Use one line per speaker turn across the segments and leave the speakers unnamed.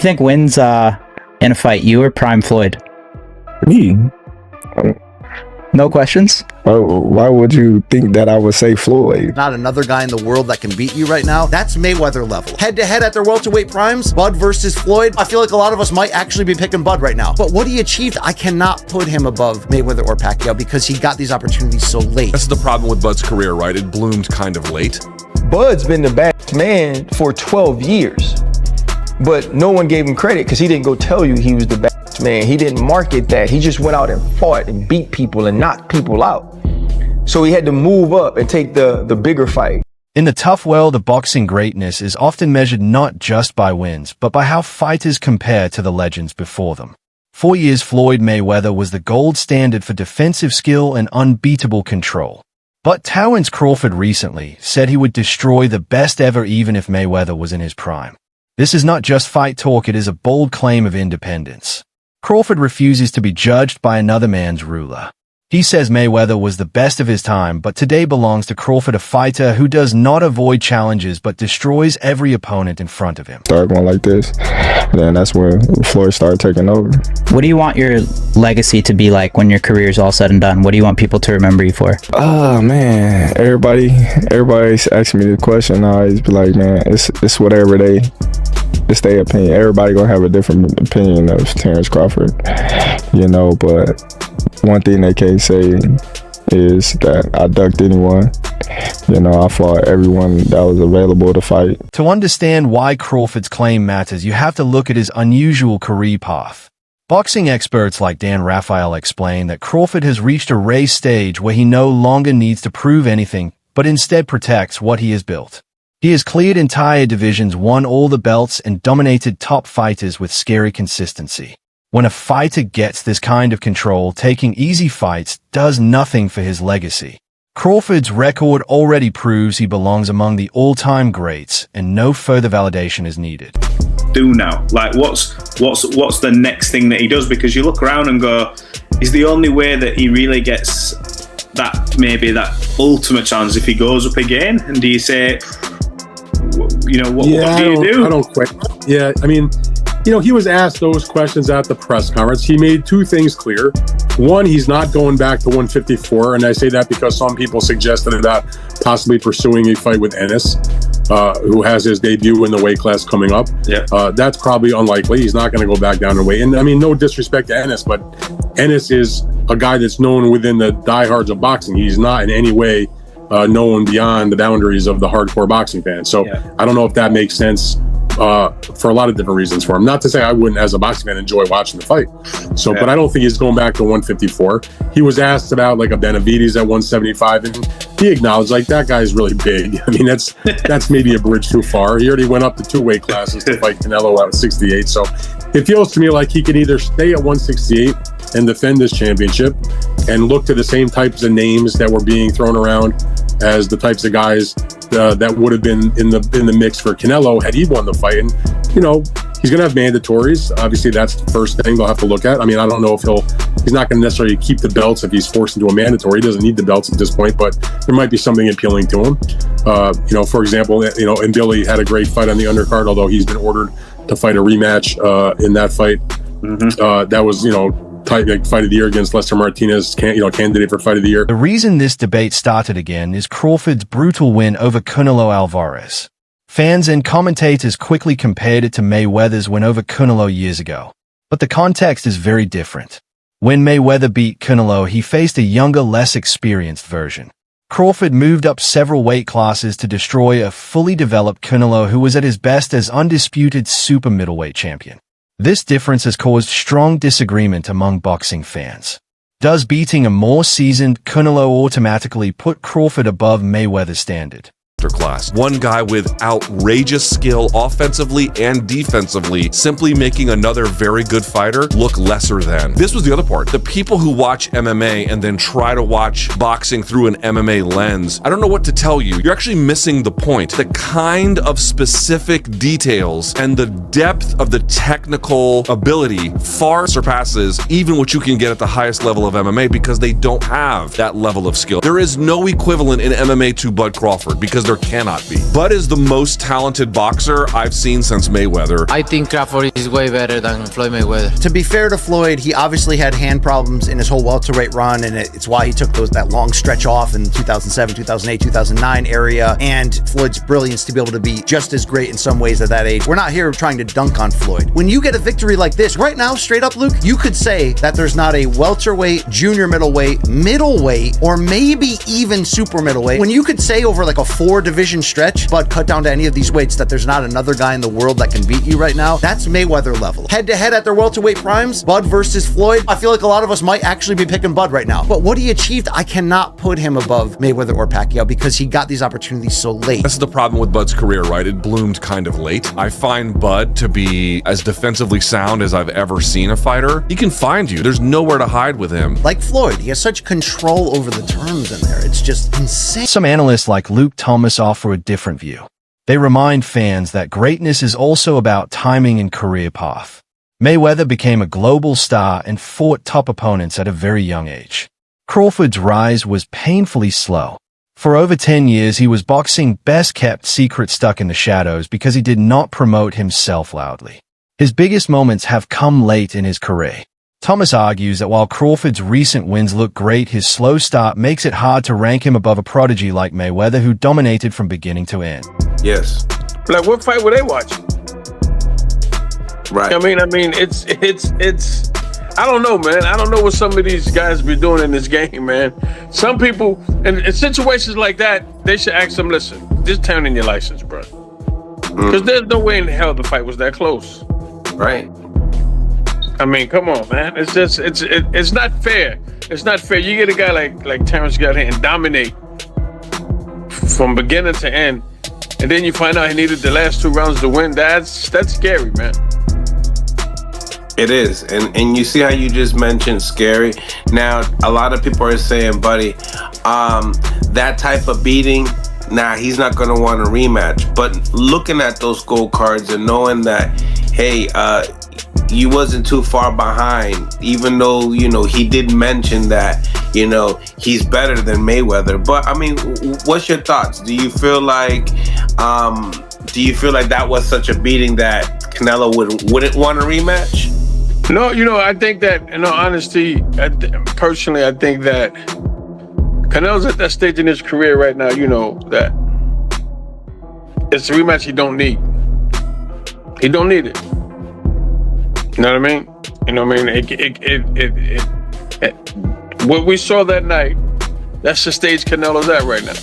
you think wins in a fight, you or Prime Floyd?
Me.
No questions?
Why would you think that I would say Floyd?
Not another guy in the world that can beat you right now. That's Mayweather level. Head to head at their welterweight primes, Bud versus Floyd. I feel like a lot of us might actually be picking Bud right now. But what he achieved, I cannot put him above Mayweather or Pacquiao because he got these opportunities so late.
That's the problem with Bud's career, right? It bloomed kind of late.
Bud's been the best man for 12 years, but no one gave him credit because he didn't go tell you he was the best man. He didn't market that. He just went out and fought and beat people and knocked people out. So he had to move up and take the bigger fight.
In the tough world of boxing, greatness is often measured not just by wins, but by how fighters compare to the legends before them. For years, Floyd Mayweather was the gold standard for defensive skill and unbeatable control. But Terence Crawford recently said he would destroy the best ever even if Mayweather was in his prime. This is not just fight talk, it is a bold claim of independence. Crawford refuses to be judged by another man's ruler. He says Mayweather was the best of his time, but today belongs to Crawford, a fighter who does not avoid challenges but destroys every opponent in front of him.
Started going like this, then that's when Floyd started taking over.
What do you want your legacy to be like when your career's all said and done? What do you want people to remember you for?
Oh man, everybody's asking me the question. I always be like, man, it's whatever it's their opinion. Everybody gonna have a different opinion of Terence Crawford, you know, but one thing they can't say is that I ducked anyone. You know, I fought everyone that was available to fight.
To understand why Crawford's claim matters, you have to look at his unusual career path. Boxing experts like Dan Raphael explain that Crawford has reached a race stage where he no longer needs to prove anything, but instead protects what he has built. He has cleared entire divisions, won all the belts, and dominated top fighters with scary consistency. When a fighter gets this kind of control, taking easy fights does nothing for his legacy. Crawford's record already proves he belongs among the all-time greats, and no further validation is needed.
Do now, like what's the next thing that he does? Because you look around and go, is the only way that he really gets that, maybe that ultimate chance if he goes up again? And do you say, you know, what do you do?
I don't quit. Yeah, I mean, you know, he was asked those questions at the press conference. He made two things clear. One, he's not going back to 154, and I say that because some people suggested about possibly pursuing a fight with Ennis, who has his debut in the weight class coming up.
Yeah.
That's probably unlikely. He's not going to go back down in weight. And I mean, no disrespect to Ennis, but Ennis is a guy that's known within the diehards of boxing. He's not in any way known beyond the boundaries of the hardcore boxing fan. So yeah. I don't know if that makes sense for a lot of different reasons for him. Not to say I wouldn't, as a boxing fan, enjoy watching the fight. So, yeah. But I don't think he's going back to 154. He was asked about like a Benavides at 175, and he acknowledged like that guy's really big. I mean, that's maybe a bridge too far. He already went up to 2 weight classes to fight Canelo at 68. So it feels to me like he could either stay at 168 and defend his championship and look to the same types of names that were being thrown around as the types of guys that would have been in the mix for Canelo had he won the fight. And, you know, he's going to have mandatories. Obviously, that's the first thing they'll have to look at. I mean, I don't know if he's not going to necessarily keep the belts if he's forced into a mandatory. He doesn't need the belts at this point, but there might be something appealing to him. You know, for example, you know, and Billy had a great fight on the undercard, although he's been ordered to fight a rematch in that fight. Mm-hmm. That was, you know, fight of the year against Lester Martinez, candidate for fight of the year.
The reason this debate started again is Crawford's brutal win over Canelo Alvarez. Fans and commentators quickly compared it to Mayweather's win over Canelo years ago. But the context is very different. When Mayweather beat Canelo, he faced a younger, less experienced version. Crawford moved up several weight classes to destroy a fully developed Canelo who was at his best as undisputed super middleweight champion. This difference has caused strong disagreement among boxing fans. Does beating a more seasoned Canelo automatically put Crawford above Mayweather's standard?
Class. One guy with outrageous skill offensively and defensively, simply making another very good fighter look lesser than. This was the other part. The people who watch MMA and then try to watch boxing through an MMA lens, I don't know what to tell you. You're actually missing the point. The kind of specific details and the depth of the technical ability far surpasses even what you can get at the highest level of MMA because they don't have that level of skill. There is no equivalent in MMA to Bud Crawford because there cannot be. Bud is the most talented boxer I've seen since Mayweather.
I think Crawford is way better than Floyd Mayweather.
To be fair to Floyd, he obviously had hand problems in his whole welterweight run, and it's why he took that long stretch off in 2007, 2008, 2009 area, and Floyd's brilliance to be able to be just as great in some ways at that age. We're not here trying to dunk on Floyd. When you get a victory like this, right now, straight up, Luke, you could say that there's not a welterweight, junior middleweight, or maybe even super middleweight. When you could say over like a 4-division stretch, but cut down to any of these weights, that there's not another guy in the world that can beat you right now, that's Mayweather level. Head to head at their welterweight primes, Bud versus Floyd. I feel like a lot of us might actually be picking Bud right now. But what he achieved, I cannot put him above Mayweather or Pacquiao because he got these opportunities so late.
This is the problem with Bud's career, right? It bloomed kind of late. I find Bud to be as defensively sound as I've ever seen a fighter. He can find you. There's nowhere to hide with him.
Like Floyd, he has such control over the terms in there. It's just insane.
Some analysts like Luke Thomas offer a different view. They remind fans that greatness is also about timing and career path. Mayweather became a global star and fought top opponents at a very young age. Crawford's rise was painfully slow. For over 10 years, he was boxing best-kept secret stuck in the shadows because he did not promote himself loudly. His biggest moments have come late in his career. Thomas argues that while Crawford's recent wins look great, his slow start makes it hard to rank him above a prodigy like Mayweather, who dominated from beginning to end.
Yes.
Like, what fight were they watching?
Right.
I mean, it's. I don't know, man. I don't know what some of these guys be doing in this game, man. Some people, in situations like that, they should ask them, listen, just turn in your license, bro. Because there's no way in hell the fight was that close.
Right.
I mean, come on, man. It's just, it's not fair. It's not fair. You get a guy like Terence got here and dominate from beginning to end, and then you find out he needed the last 2 rounds to win. That's scary, man.
It is, and you see how you just mentioned scary. Now, a lot of people are saying, buddy, that type of beating, nah, he's not going to want a rematch. But looking at those gold cards and knowing that, hey, you wasn't too far behind, even though, you know, he did mention that, you know, he's better than Mayweather. But I mean, what's your thoughts? Do you feel like that was such a beating that Canelo wouldn't want a rematch?
No, you know, I think that, in all honesty, personally, I think that Canelo's at that stage in his career right now, you know, that it's a rematch he don't need. He don't need it. You know what I mean? You know what I mean? What we saw that night, that's the stage Canelo's at right now.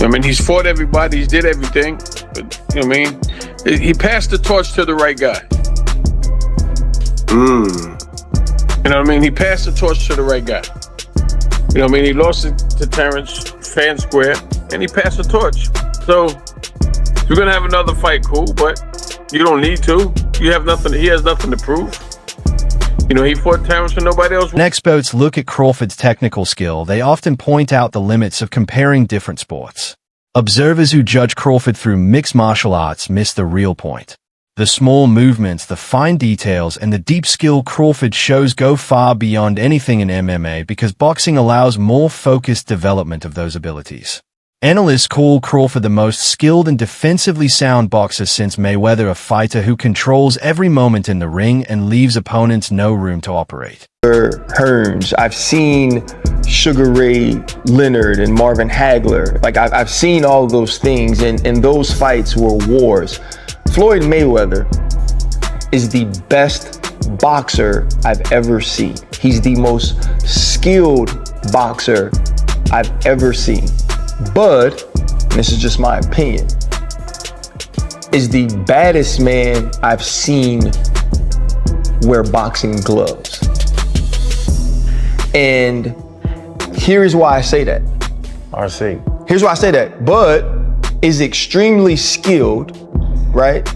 I mean, he's fought everybody, he's did everything, but, you know what I mean? He passed the torch to the right guy. You know what I mean? He passed the torch to the right guy. You know what I mean? He lost it to Terence fair and square, and he passed the torch. So, if you're gonna have another fight, cool, but you don't need to. You have nothing. He has nothing to prove. You know, he fought Terence and nobody else.
When experts look at Crawford's technical skill, they often point out the limits of comparing different sports. Observers who judge Crawford through mixed martial arts miss the real point. The small movements, the fine details, and the deep skill Crawford shows go far beyond anything in MMA because boxing allows more focused development of those abilities. Analysts call Crawford the most skilled and defensively sound boxer since Mayweather, a fighter who controls every moment in the ring and leaves opponents no room to operate.
Hearns, I've seen Sugar Ray Leonard and Marvin Hagler. Like, I've seen all of those things, and those fights were wars. Floyd Mayweather is the best boxer I've ever seen. He's the most skilled boxer I've ever seen. Bud, and this is just my opinion, is the baddest man I've seen wear boxing gloves. And here's why I say that.
RC.
Here's why I say that. Bud is extremely skilled, right?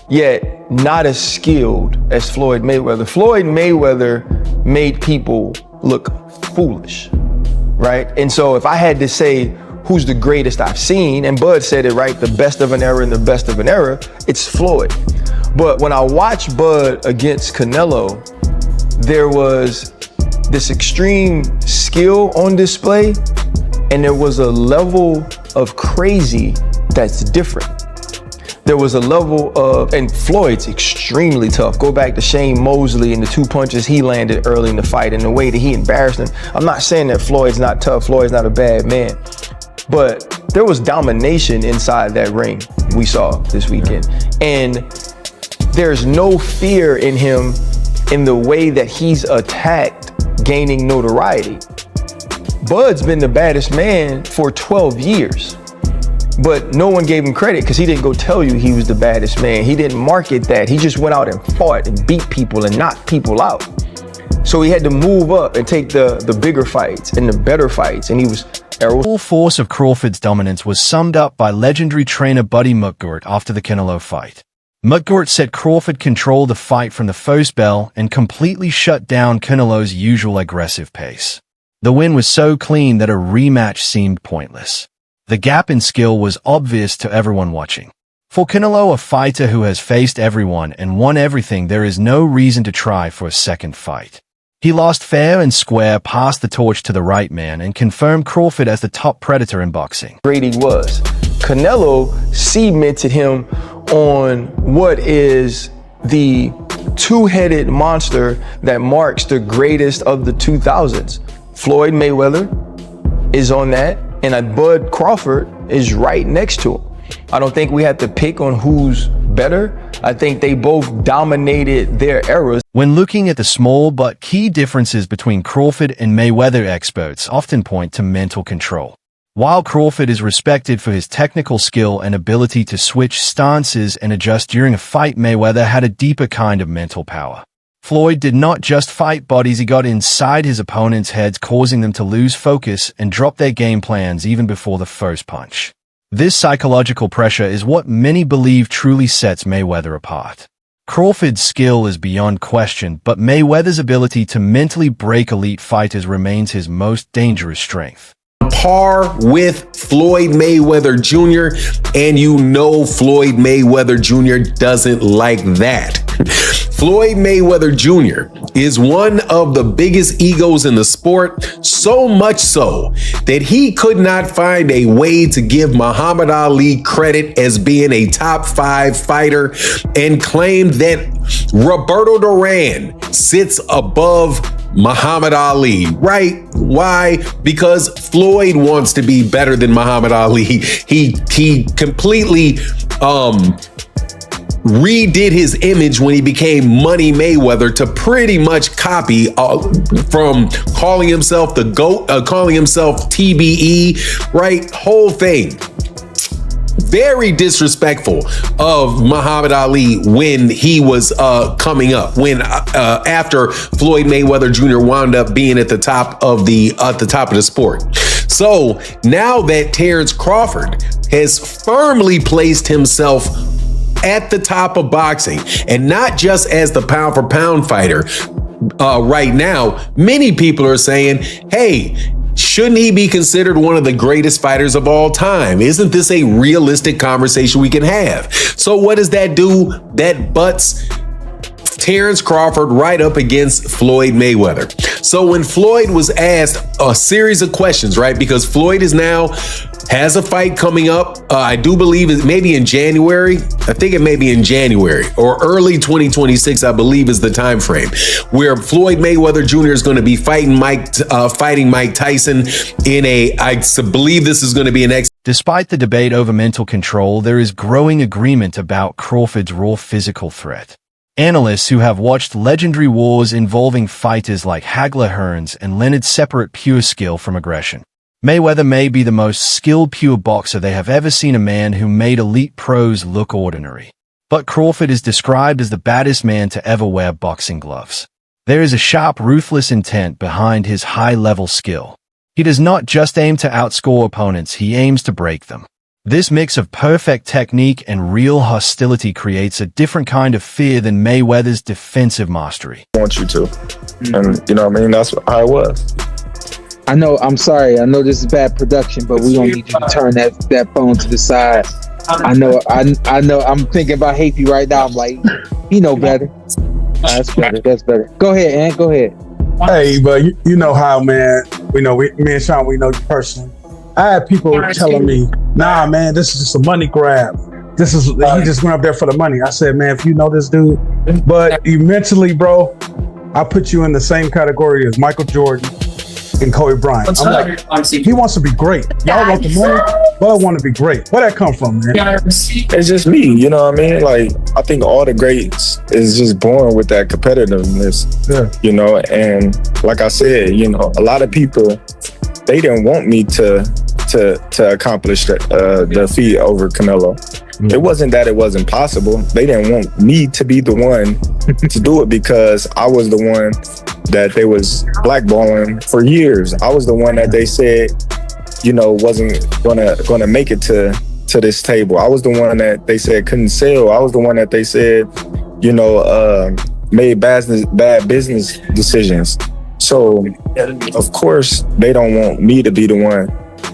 Yet not as skilled as Floyd Mayweather. Floyd Mayweather made people look foolish, right? And so if I had to say who's the greatest I've seen, and Bud said it right, the best of an era and the best of an era, it's Floyd. But when I watched Bud against Canelo, there was this extreme skill on display, and there was a level of crazy that's different. There was a level of, and Floyd's extremely tough. Go back to Shane Mosley and the 2 punches he landed early in the fight and the way that he embarrassed him. I'm not saying that Floyd's not tough, Floyd's not a bad man, but there was domination inside that ring we saw this weekend. And there's no fear in him in the way that he's attacked, gaining notoriety. Bud's been the baddest man for 12 years. But no one gave him credit because he didn't go tell you he was the baddest man. He didn't market that. He just went out and fought and beat people and knocked people out. So he had to move up and take the bigger fights and the better fights. And he was...
The full force of Crawford's dominance was summed up by legendary trainer Buddy Mutgort after the Canelo fight. Mutgort said Crawford controlled the fight from the first bell and completely shut down Canelo's usual aggressive pace. The win was so clean that a rematch seemed pointless. The gap in skill was obvious to everyone watching. For Canelo, a fighter who has faced everyone and won everything, there is no reason to try for a second fight. He lost fair and square, passed the torch to the right man, and confirmed Crawford as the top predator in boxing.
Great he was. Canelo cemented him on what is the two-headed monster that marks the greatest of the 2000s. Floyd Mayweather is on that. And Bud Crawford is right next to him. I don't think we have to pick on who's better. I think they both dominated their eras.
When looking at the small but key differences between Crawford and Mayweather, experts often point to mental control. While Crawford is respected for his technical skill and ability to switch stances and adjust during a fight, Mayweather had a deeper kind of mental power. Floyd did not just fight bodies, he got inside his opponents' heads, causing them to lose focus and drop their game plans even before the first punch. This psychological pressure is what many believe truly sets Mayweather apart. Crawford's skill is beyond question, but Mayweather's ability to mentally break elite fighters remains his most dangerous strength.
Par with Floyd Mayweather Jr., and you know Floyd Mayweather Jr. doesn't like that. Floyd Mayweather Jr. is one of the biggest egos in the sport, so much so that he could not find a way to give Muhammad Ali credit as being a top 5 fighter and claimed that Roberto Duran sits above Muhammad Ali, right? Why? Because Floyd wants to be better than Muhammad Ali. He completely redid his image when he became Money Mayweather to pretty much copy from calling himself the GOAT, calling himself TBE, right? Whole thing. Very disrespectful of Muhammad Ali when he was coming up, when after Floyd Mayweather Jr. wound up being at the top of the sport. So now that Terence Crawford has firmly placed himself at the top of boxing, and not just as the pound for pound fighter, right now, many people are saying, hey, shouldn't he be considered one of the greatest fighters of all time? Isn't this a realistic conversation we can have? So what does that do? That butts Terence Crawford right up against Floyd Mayweather. So when Floyd was asked a series of questions, right? Because Floyd has a fight coming up. I do believe it maybe in January. I think it may be in January or early 2026, I believe is the time frame, where Floyd Mayweather Jr. is going to be fighting Mike Tyson in I believe this is going to be an
Despite the debate over mental control, there is growing agreement about Crawford's raw physical threat. Analysts who have watched legendary wars involving fighters like Hagler Hearns and Leonard separate pure skill from aggression. Mayweather may be the most skilled pure boxer they have ever seen, a man who made elite pros look ordinary. But Crawford is described as the baddest man to ever wear boxing gloves. There is a sharp, ruthless intent behind his high-level skill. He does not just aim to outscore opponents, he aims to break them. This mix of perfect technique and real hostility creates a different kind of fear than Mayweather's defensive mastery.
I want you to. And, you know what I mean? That's how it was.
I know, I'm sorry. I know this is bad production, but we don't need you to turn that phone to the side. I know, I'm thinking about Hafey right now. I'm like, he know better. That's better. Go ahead, Ant, go ahead.
Hey, but you know how, man. Me and Sean, we know you personally. I had people telling me, nah, man, this is just a money grab. He just went up there for the money. I said, man, if you know this dude, but you mentally, bro, I put you in the same category as Michael Jordan and Kobe Bryant. I'm like, he wants to be great. Y'all want the money, but I want to be great. Where that come from, man?
It's just me, you know what I mean? Like, I think all the greats is just born with that competitiveness, you know? And like I said, you know, a lot of people, they didn't want me to accomplish the feat over Canelo. It wasn't that it wasn't possible. They didn't want me to be the one to do it because I was the one that they was blackballing for years. I was the one that they said, you know, wasn't gonna make it to this table. I was the one that they said couldn't sell. I was the one that they said, you know, made bad business decisions. So of course they don't want me to be the one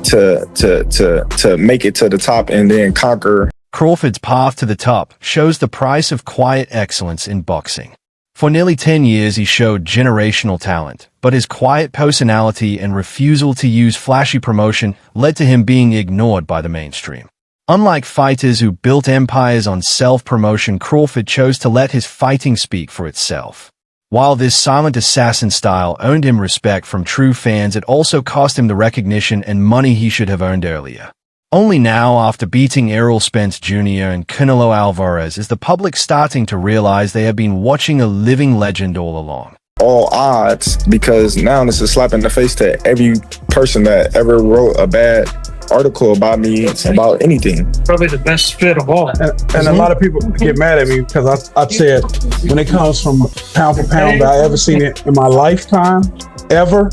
to make it to the top and then conquer.
Crawford's path to the top shows the price of quiet excellence in boxing. For nearly 10 years, he showed generational talent, but his quiet personality and refusal to use flashy promotion led to him being ignored by the mainstream. Unlike fighters who built empires on self-promotion, Crawford chose to let his fighting speak for itself. While this silent assassin style earned him respect from true fans, it also cost him the recognition and money he should have earned earlier. Only now, after beating Errol Spence Jr. and Canelo Alvarez, is the public starting to realize they have been watching a living legend all along.
All odds, because now this is a slap in the face to every person that ever wrote a bad article about me, about anything.
Probably the best spit of all.
And a lot of people get mad at me because I said, when it comes from pound for pound that I ever seen it in my lifetime, ever,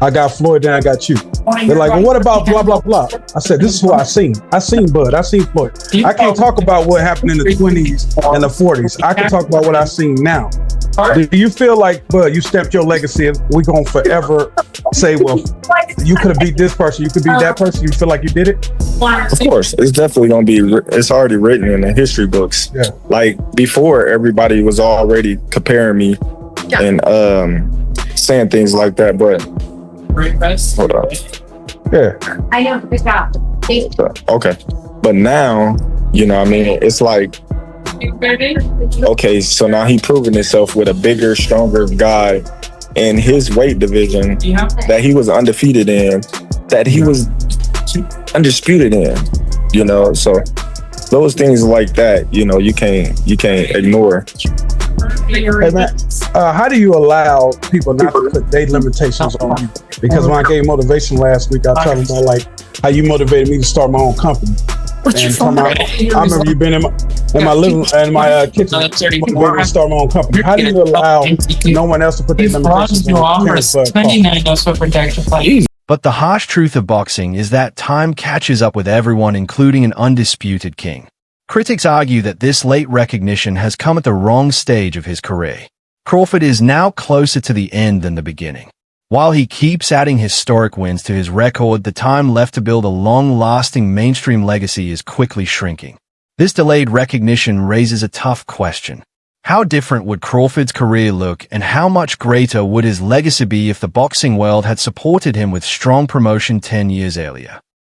I got Floyd, then I got you. They're like, well, what about blah, blah, blah? I said, this is who I seen. I seen Bud. I seen Floyd. I can't talk about what happened in the 20s and the 40s. I can talk about what I seen now. Do you feel like, Bud, you stamped your legacy and we gonna forever say, well, you could have beat this person, you could beat that person, you feel like you did it?
Of course, it's definitely gonna be, it's already written in the history books. Yeah. Like, before, everybody was already comparing me and saying things like that, but hold on. Yeah.
I know. Good job.
Okay. But now, you know what I mean? It's like, okay, so now he proven himself with a bigger, stronger guy in his weight division that he was undefeated in, that he was undisputed in, you know? So those things like that, you know, you can't ignore.
Hey man, how do you allow people not to put their limitations on you? Because when I gave motivation last week, I told them about like how you motivated me to start my own company. And I remember you been in my living in my kitchen, motivated me to start my own company. How do you allow no one else to put their limitations on you?
But the harsh truth of boxing is that time catches up with everyone, including an undisputed king. Critics argue that this late recognition has come at the wrong stage of his career. Crawford is now closer to the end than the beginning. While he keeps adding historic wins to his record, the time left to build a long-lasting mainstream legacy is quickly shrinking. This delayed recognition raises a tough question. How different would Crawford's career look, and how much greater would his legacy be if the boxing world had supported him with strong promotion 10 years earlier?